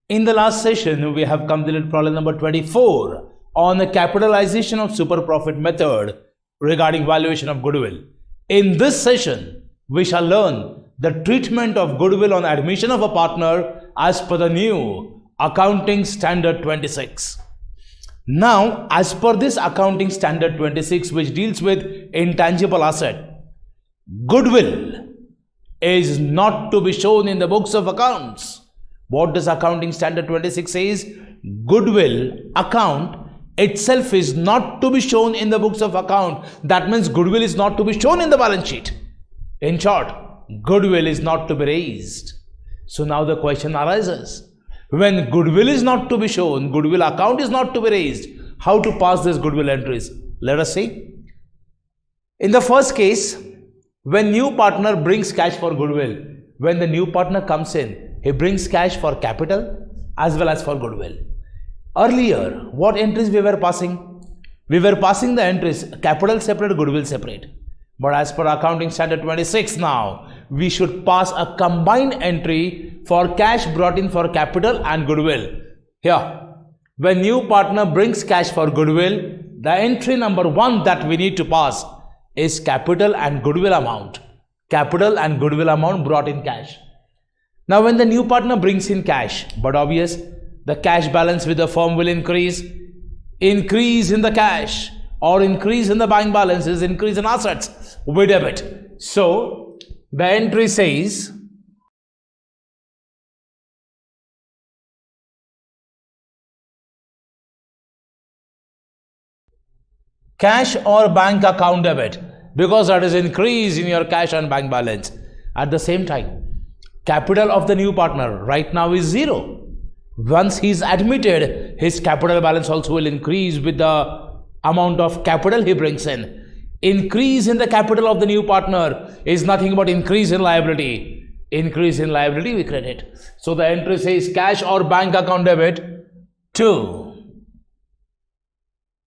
In the last session, we have completed problem number 24 on the capitalization of super profit method regarding valuation of goodwill. In this session, we shall learn the treatment of goodwill on admission of a partner as per the new Accounting Standard 26. Now, as per this Accounting Standard 26, which deals with intangible asset, goodwill is not to be shown in the books of accounts. What does Accounting Standard 26 says? Goodwill account itself is not to be shown in the books of account. That means goodwill is not to be shown in the balance sheet. In short, goodwill is not to be raised. So now the question arises, when goodwill is not to be shown, goodwill account is not to be raised, how to pass this goodwill entries? Let us see. In the first case, when new partner brings cash for goodwill, when the new partner comes in, he brings cash for capital as well as for goodwill. Earlier, what entries we were passing? We were passing the entries capital separate, goodwill separate. But as per Accounting Standard 26 now, we should pass a combined entry for cash brought in for capital and goodwill. Here, when new partner brings cash for goodwill, the entry number 1 that we need to pass is capital and goodwill amount. Capital and goodwill amount brought in cash. Now when the new partner brings in cash, but obvious, the cash balance with the firm will increase in the cash or increase in the bank balance is increase in assets, we debit. So the entry says cash or bank account debit, because that is increase in your cash and bank balance. At the same time, capital of the new partner right now is 0. Once he is admitted, his capital balance also will increase with the amount of capital he brings in. Increase in the capital of the new partner is nothing but increase in liability. Increase in liability we credit. So the entry says cash or bank account debit to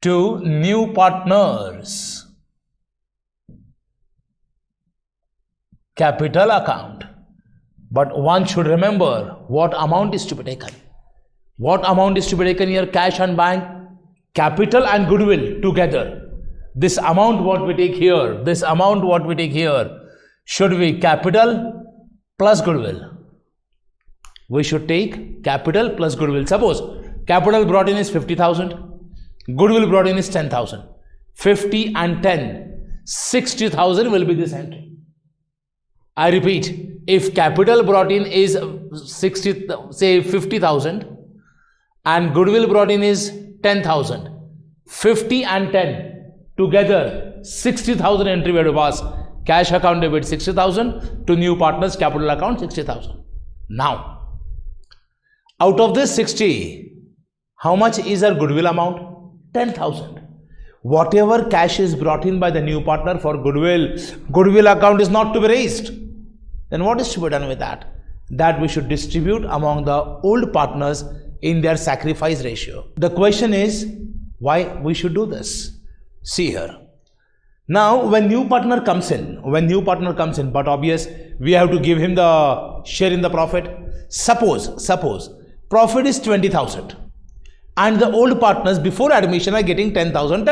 new partners capital account. But one should remember what amount is to be taken. What amount is to be taken here? Cash and bank, capital and goodwill together. This amount what we take here, should be capital plus goodwill. We should take capital plus goodwill. Suppose capital brought in is 50,000, goodwill brought in is 10,000. 50 and 10, 60,000 will be this entry. I repeat, if capital brought in is 50,000 and goodwill brought in is 10,000, 50 and 10 together 60,000 entry we have to pass. Cash account debit 60,000 to new partners capital account 60,000. Now, out of this 60, how much is our goodwill amount? 10,000. Whatever cash is brought in by the new partner for goodwill account is not to be raised. Then what is to be done with that? That we should distribute among the old partners in their sacrifice ratio. The question is why we should do this. See here. Now when new partner comes in, but obvious we have to give him the share in the profit. Suppose profit is 20,000 and the old partners before admission are getting 10,000.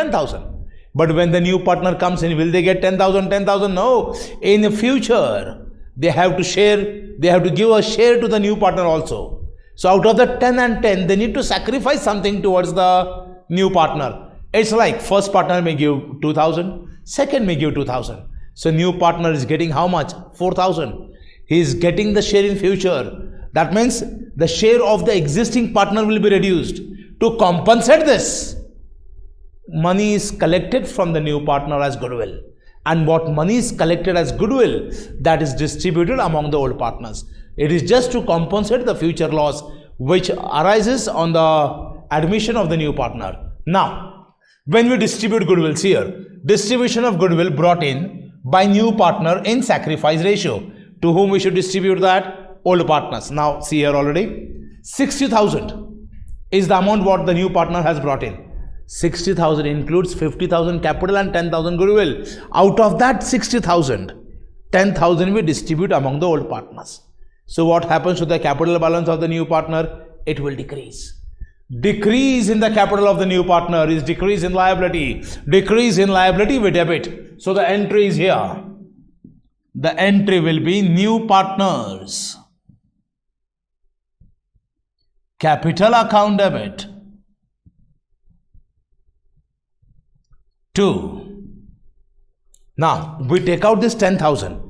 But when the new partner comes in, will they get 10,000? No. In the future, they have to give a share to the new partner also. So out of the 10 and 10, they need to sacrifice something towards the new partner. It's like first partner may give 2,000, second may give 2,000. So new partner is getting how much? 4,000. He is getting the share in future. That means the share of the existing partner will be reduced. To compensate this, money is collected from the new partner as goodwill. And what money is collected as goodwill, that is distributed among the old partners. It is just to compensate the future loss which arises on the admission of the new partner. Now, when we distribute goodwill here, distribution of goodwill brought in by new partner in sacrifice ratio. To whom we should distribute that? Old partners. Now, see here already, 60,000 is the amount what the new partner has brought in. 60,000 includes 50,000 capital and 10,000 goodwill. Out of that 60,000, 10,000 we distribute among the old partners. So what happens to the capital balance of the new partner? it will decrease. Decrease in the capital of the new partner is decrease in liability. Decrease in liability we debit. So the entry is here. The entry will be new partners. Capital account debit. 2. Now we take out this 10,000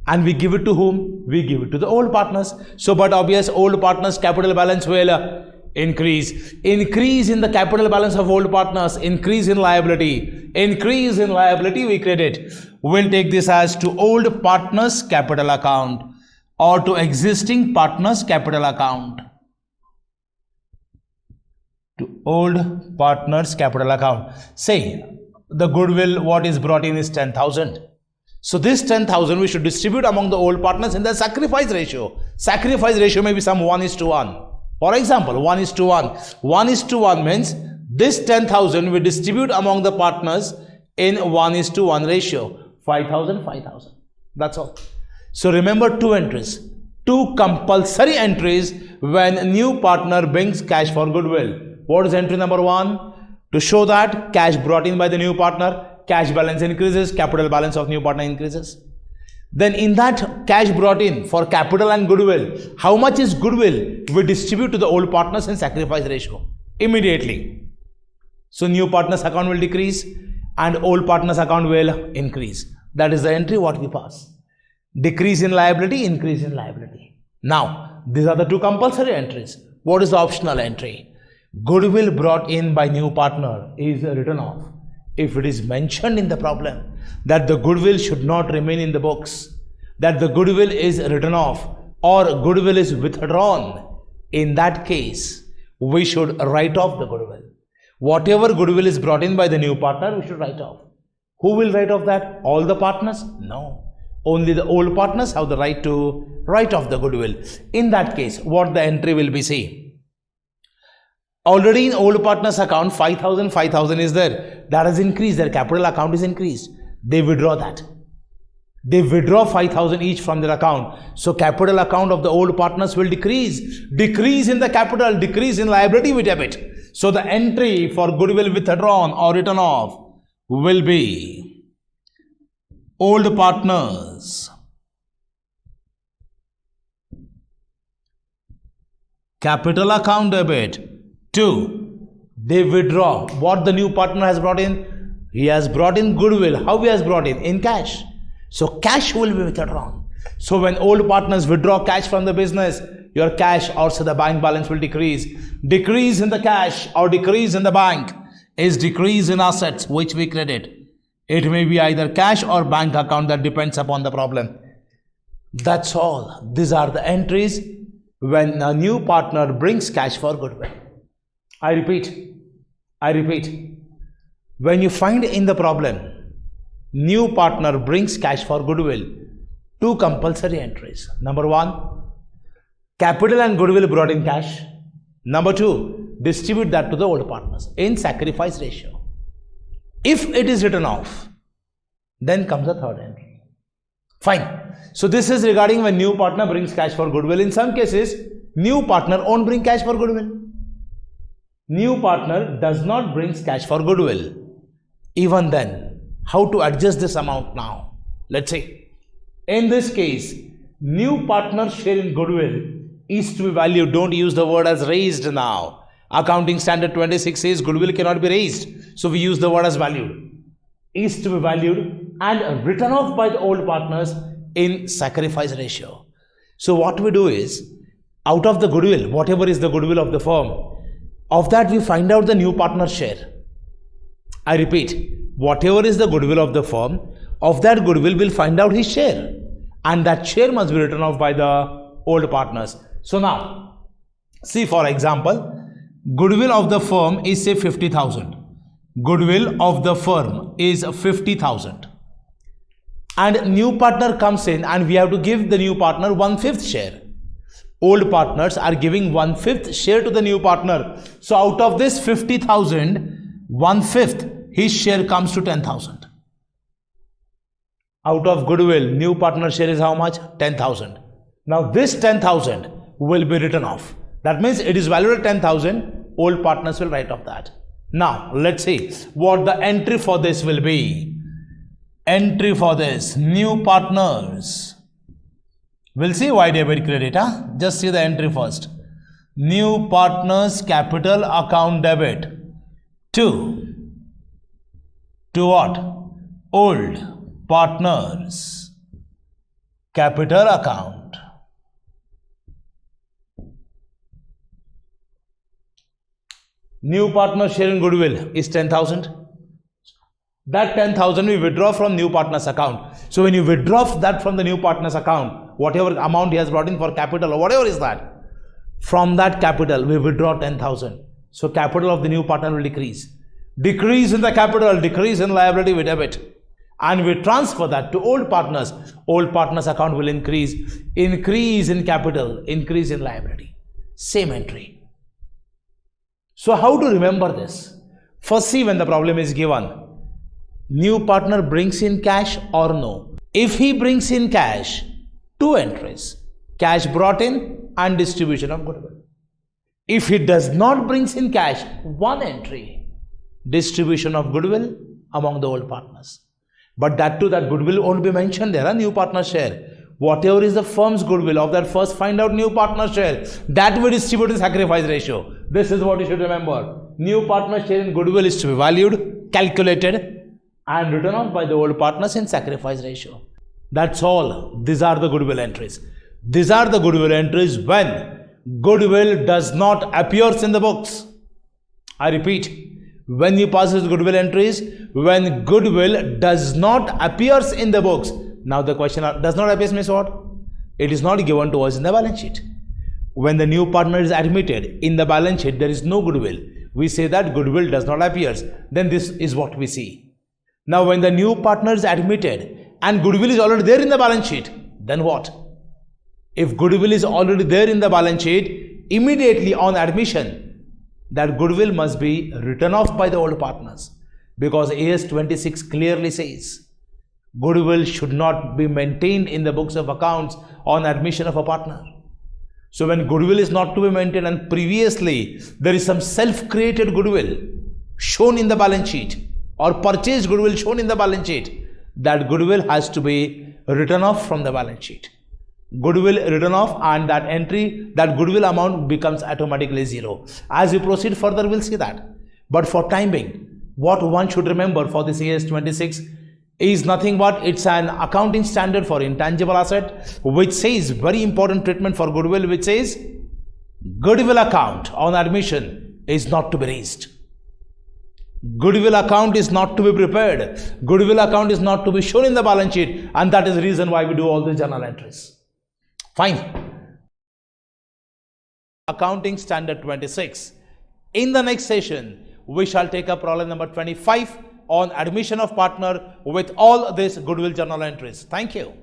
and we give it to whom? We give it to the old partners. So but obvious old partners capital balance will increase. Increase in the capital balance of old partners, increase in liability. Increase in liability we credit. We'll take this as to old partners capital account or to existing partners capital account. To old partners capital account. Say the goodwill what is brought in is 10,000. So this 10,000 we should distribute among the old partners in the sacrifice ratio. Sacrifice ratio may be some 1:1. For example, 1:1. 1:1 means this 10,000 we distribute among the partners in 1:1 ratio. 5,000, 5,000. That's all. So remember two entries. Two compulsory entries when a new partner brings cash for goodwill. What is entry number 1? To show that cash brought in by the new partner, cash balance increases, capital balance of new partner increases. Then in that cash brought in for capital and goodwill, how much is goodwill? We distribute to the old partners in sacrifice ratio immediately. So new partners account will decrease and old partners account will increase. That is the entry what we pass. Decrease in liability, increase in liability. Now these are the two compulsory entries. What is the optional entry? Goodwill brought in by new partner is written off. If it is mentioned in the problem that the goodwill should not remain in the books, that the goodwill is written off or goodwill is withdrawn, in that case we should write off the goodwill. Whatever goodwill is brought in by the new partner we should write off. Who will write off that? All the partners? No. Only the old partners have the right to write off the goodwill. In that case, what the entry will be? See, already in old partners account 5,000, 5,000 is there. That has increased. Their capital account is increased. They withdraw that. They withdraw 5,000 each from their account. So capital account of the old partners will decrease. Decrease in the capital, decrease in liability we debit. So the entry for goodwill withdrawn or written off will be old partners capital account debit. 2. They withdraw what the new partner has brought in. He has brought in goodwill. How he has brought in cash. So cash will be withdrawn. So when old partners withdraw cash from the business, your cash also the bank balance will decrease. Decrease in the cash or decrease in the bank is decrease in assets which we credit. It may be either cash or bank account, that depends upon the problem. That's all. These are the entries when a new partner brings cash for goodwill. I repeat, when you find in the problem, new partner brings cash for goodwill, two compulsory entries. Number 1, capital and goodwill brought in cash. Number 2, distribute that to the old partners in sacrifice ratio. If it is written off, then comes the third entry. Fine. So this is regarding when new partner brings cash for goodwill. In some cases, new partner won't bring cash for goodwill. New partner does not bring cash for goodwill. Even then, how to adjust this amount now? Let's say, in this case, new partner's share in goodwill is to be valued. Don't use the word as raised now. Accounting standard 26 says goodwill cannot be raised. So we use the word as valued. Is to be valued and written off by the old partners in sacrifice ratio. So what we do is, out of the goodwill, whatever is the goodwill of the firm, of that we find out the new partner share. I repeat, whatever is the goodwill of the firm, of that goodwill we'll find out his share. And that share must be written off by the old partners. So now, see for example, goodwill of the firm is say 50,000. Goodwill of the firm is 50,000. And new partner comes in and we have to give the new partner 1/5 share. Old partners are giving 1/5 share to the new partner. So out of this 50,000, 1/5 his share comes to 10,000. Out of goodwill, new partner share is how much? 10,000. Now this 10,000 will be written off. That means it is valued at 10,000. Old partners will write off that. Now, let's see what the entry for this will be. Entry for this, new partners. We'll see why debit credit. Just see the entry first. New partners capital account debit to what? Old partners capital account. New partner share in goodwill is 10,000. That 10,000 we withdraw from new partner's account. So when you withdraw that from the new partner's account, whatever amount he has brought in for capital or whatever is that, from that capital we withdraw 10,000. So capital of the new partner will decrease. Decrease in the capital, decrease in liability we debit. And we transfer that to old partners. Old partners account will increase. Increase in capital, increase in liability. Same entry. So how to remember this? First, see when the problem is given. New partner brings in cash or no? If he brings in cash, two entries. Cash brought in and distribution of goodwill. If he does not brings in cash, one entry. Distribution of goodwill among the old partners. But that too, that goodwill won't be mentioned there, a new partner share. Whatever is the firm's goodwill of that first, find out new partner share. That we distribute in sacrifice ratio. This is what you should remember. New partner share in goodwill is to be valued, calculated and written off by the old partners in sacrifice ratio. That's all. These are the goodwill entries. These are the goodwill entries when goodwill does not appear in the books. I repeat. When you pass these goodwill entries, when goodwill does not appears in the books. Now the question, does not appear means what? It is not given to us in the balance sheet. When the new partner is admitted in the balance sheet, there is no goodwill. We say that goodwill does not appear. Then this is what we see. Now when the new partner is admitted and goodwill is already there in the balance sheet, then what? If goodwill is already there in the balance sheet, immediately on admission, that goodwill must be written off by the old partners, because AS 26 clearly says goodwill should not be maintained in the books of accounts on admission of a partner. So when goodwill is not to be maintained and previously there is some self-created goodwill shown in the balance sheet or purchased goodwill shown in the balance sheet, that goodwill has to be written off from the balance sheet. Goodwill written off, and that entry, that goodwill amount becomes automatically zero. As we proceed further, we'll see that. But for time being, what one should remember for this AS 26 is nothing but it's an accounting standard for intangible asset, which says very important treatment for goodwill, which says goodwill account on admission is not to be raised. Goodwill account is not to be prepared. Goodwill account is not to be shown in the balance sheet, and that is the reason why we do all these journal entries. Fine. Accounting standard 26. In the next session, we shall take up problem number 25 on admission of partner with all these goodwill journal entries. Thank you.